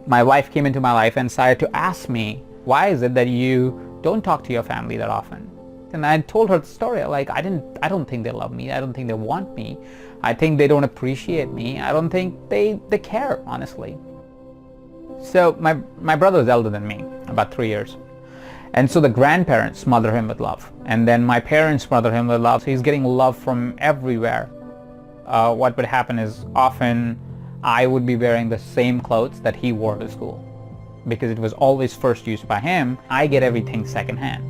my wife came into my life and started to ask me, why is it that you don't talk to your family that often? And I told her the story, like, I don't think they love me. I don't think they want me. I think they don't appreciate me. I don't think they care, honestly. So my brother is elder than me, about 3 years. And so the grandparents smother him with love. And then my parents smother him with love. So he's getting love from everywhere. What would happen is often I would be wearing the same clothes that he wore to school. Because it was always first used by him, I get everything secondhand.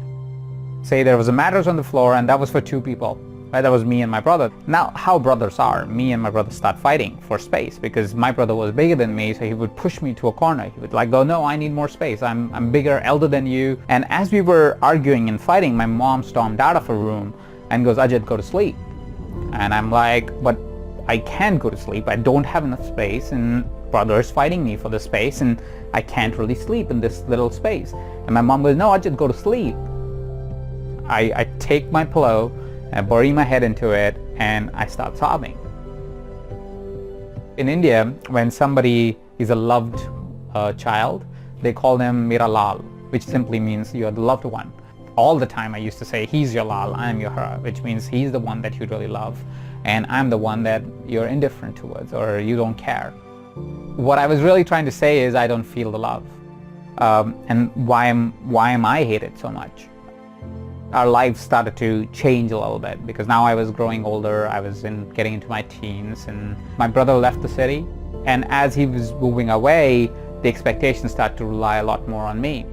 Say there was a mattress on the floor and that was for 2 people. Right? That was me and my brother. Now, how brothers are, me and my brother start fighting for space because my brother was bigger than me, so he would push me to a corner. He would like go, no, I need more space. I'm bigger, elder than you. And as we were arguing and fighting, my mom stormed out of her room and goes, Ajit, go to sleep. And I'm like, but I can't go to sleep. I don't have enough space, and brother is fighting me for the space, and I can't really sleep in this little space. And my mom goes, no, Ajit, go to sleep. I take my pillow, I bury my head into it, and I start sobbing. In India, when somebody is a loved child, they call them Mera Lal, which simply means you're the loved one. All the time I used to say, he's your Lal, I'm your Hara, which means he's the one that you really love, and I'm the one that you're indifferent towards or you don't care. What I was really trying to say is I don't feel the love. And why am I hated so much? Our lives started to change a little bit because now I was growing older, I was getting into my teens, and my brother left the city. And as he was moving away, the expectations started to rely a lot more on me.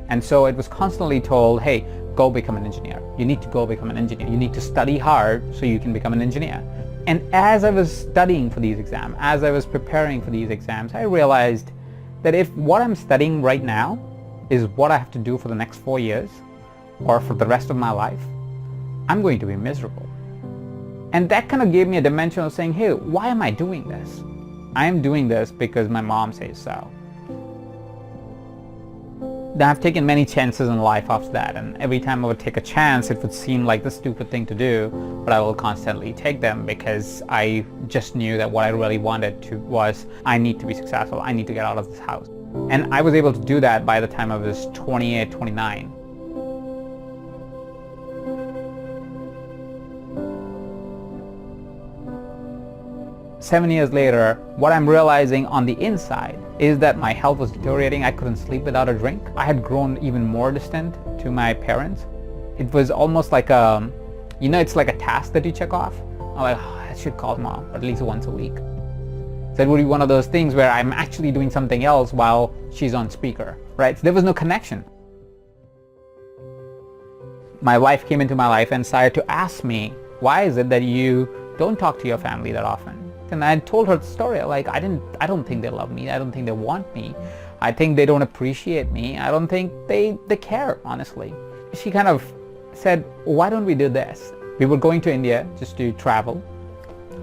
And so it was constantly told, hey, go become an engineer. You need to go become an engineer. You need to study hard so you can become an engineer. And as I was studying for these exams, as I was preparing for these exams, I realized that if what I'm studying right now is what I have to do for the next 4 years, or for the rest of my life, I'm going to be miserable. And that kind of gave me a dimension of saying, hey, why am I doing this? I'm doing this because my mom says so. I've taken many chances in life after that, and every time I would take a chance, it would seem like the stupid thing to do, but I will constantly take them because I just knew that what I really wanted was, I need to be successful, I need to get out of this house. And I was able to do that by the time I was 28, 29. Seven years later, what I'm realizing on the inside is that my health was deteriorating. I couldn't sleep without a drink. I had grown even more distant to my parents. It was almost like it's like a task that you check off. I'm like, oh, I should call mom at least once a week. So it would be one of those things where I'm actually doing something else while she's on speaker, right? So there was no connection. My wife came into my life and started to ask me, why is it that you don't talk to your family that often? And I told her the story, like, I don't think they love me. I don't think they want me. I think they don't appreciate me. I don't think they care, honestly. She kind of said, why don't we do this? We were going to India just to travel.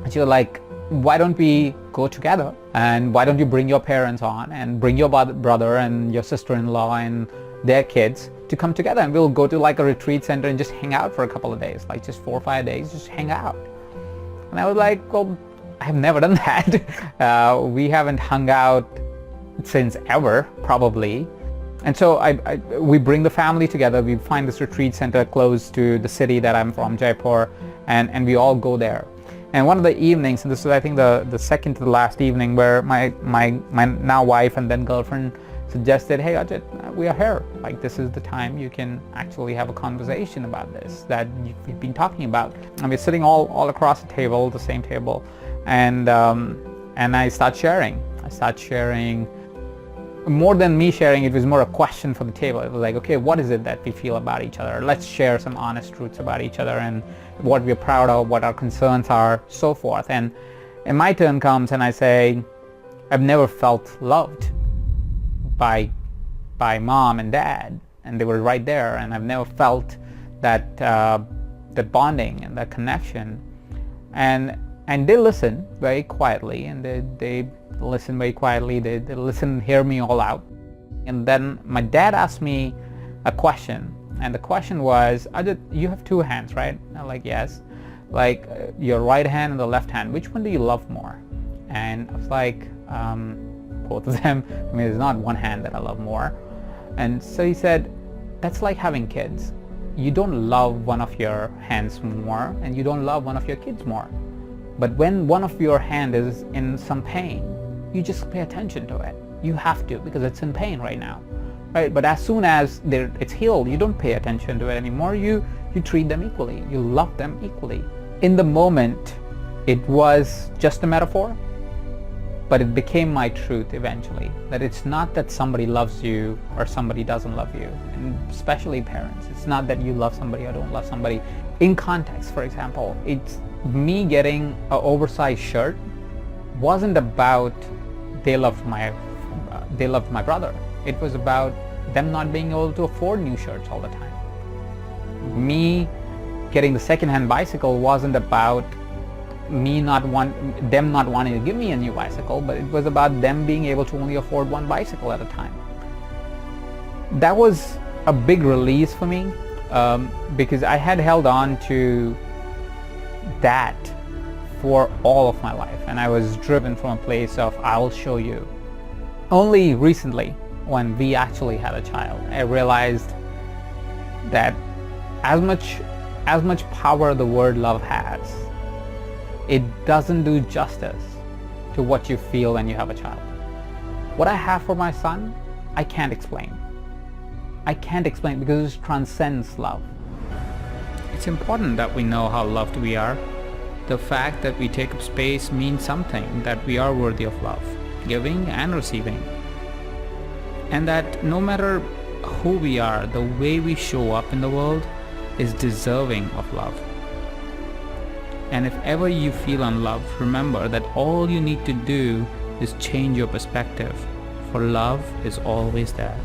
And she was like, why don't we go together? And why don't you bring your parents on and bring your brother and your sister-in-law and their kids to come together, and we'll go to like a retreat center and just hang out for a couple of days, like just 4 or 5 days, just hang out. And I was like, well, I have never done that. We haven't hung out since ever, probably. And so we bring the family together. We find this retreat center close to the city that I'm from, Jaipur, and we all go there. And one of the evenings, and this is I think the second to the last evening, where my now wife and then girlfriend suggested, hey Ajit, we are here. Like, this is the time you can actually have a conversation about this that you've been talking about. And we're sitting all across the table, the same table, and I start sharing. More than me sharing, it was more a question for the table. It was like, okay, what is it that we feel about each other? Let's share some honest truths about each other and what we're proud of, what our concerns are, so forth. And my turn comes and I say, I've never felt loved by mom and dad, and they were right there, and I've never felt that bonding and that connection. And they listen very quietly, and they listen very quietly. They listen, hear me all out. And then my dad asked me a question, and the question was, Ajit, you have 2 hands, right? I'm like, yes. Like, your right hand and the left hand, which one do you love more? And I was like, both of them. I mean, there's not one hand that I love more. And so he said, that's like having kids. You don't love one of your hands more, and you don't love one of your kids more. But when one of your hand is in some pain, you just pay attention to it. You have to, because it's in pain right now, right? But as soon as it's healed, you don't pay attention to it anymore. You treat them equally. You love them equally. In the moment, it was just a metaphor, but it became my truth eventually. That it's not that somebody loves you or somebody doesn't love you, and especially parents. It's not that you love somebody or don't love somebody. In context, for example, it's me getting an oversized shirt wasn't about they loved my brother. It was about them not being able to afford new shirts all the time. Me getting the second-hand bicycle wasn't about them not wanting to give me a new bicycle, but it was about them being able to only afford one bicycle at a time. That was a big release for me, because I had held on to that for all of my life, and I was driven from a place of I'll show you. Only recently, when we actually had a child, I realized that as much power the word love has, it doesn't do justice to what you feel when you have a child. What I have for my son, I can't explain. I can't explain because it transcends love. It's important that we know how loved we are. The fact that we take up space means something, that we are worthy of love, giving and receiving. And that no matter who we are, the way we show up in the world is deserving of love. And if ever you feel unloved, remember that all you need to do is change your perspective, for love is always there.